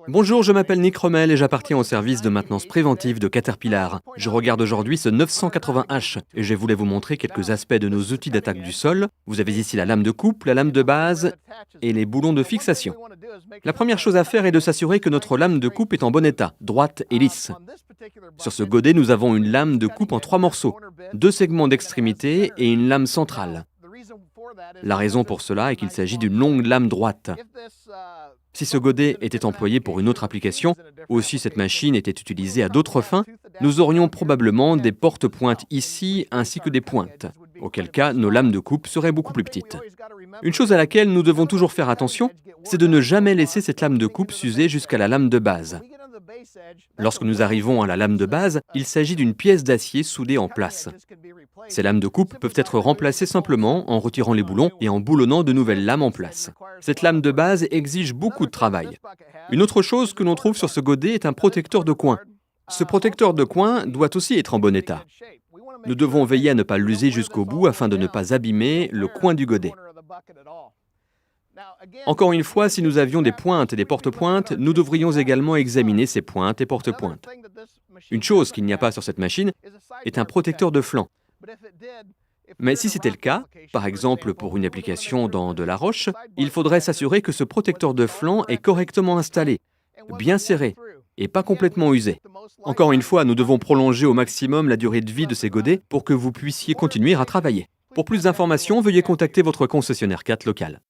Bonjour, je m'appelle Nick Rommel et j'appartiens au service de maintenance préventive de Caterpillar. Je regarde aujourd'hui ce 980H et je voulais vous montrer quelques aspects de nos outils d'attaque du sol. Vous avez ici la lame de coupe, la lame de base et les boulons de fixation. La première chose à faire est de s'assurer que notre lame de coupe est en bon état, droite et lisse. Sur ce godet, nous avons une lame de coupe en 3 morceaux, 2 segments d'extrémité et une lame centrale. La raison pour cela est qu'il s'agit d'une longue lame droite. Si ce godet était employé pour une autre application, ou si cette machine était utilisée à d'autres fins, nous aurions probablement des porte-pointes ici ainsi que des pointes, auquel cas nos lames de coupe seraient beaucoup plus petites. Une chose à laquelle nous devons toujours faire attention, c'est de ne jamais laisser cette lame de coupe s'user jusqu'à la lame de base. Lorsque nous arrivons à la lame de base, il s'agit d'une pièce d'acier soudée en place. Ces lames de coupe peuvent être remplacées simplement en retirant les boulons et en boulonnant de nouvelles lames en place. Cette lame de base exige beaucoup de travail. Une autre chose que l'on trouve sur ce godet est un protecteur de coin. Ce protecteur de coin doit aussi être en bon état. Nous devons veiller à ne pas l'user jusqu'au bout afin de ne pas abîmer le coin du godet. Encore une fois, si nous avions des pointes et des porte-pointes, nous devrions également examiner ces pointes et porte-pointes. Une chose qu'il n'y a pas sur cette machine est un protecteur de flanc. Mais si c'était le cas, par exemple pour une application dans de la roche, il faudrait s'assurer que ce protecteur de flanc est correctement installé, bien serré et pas complètement usé. Encore une fois, nous devons prolonger au maximum la durée de vie de ces godets pour que vous puissiez continuer à travailler. Pour plus d'informations, veuillez contacter votre concessionnaire CAT local.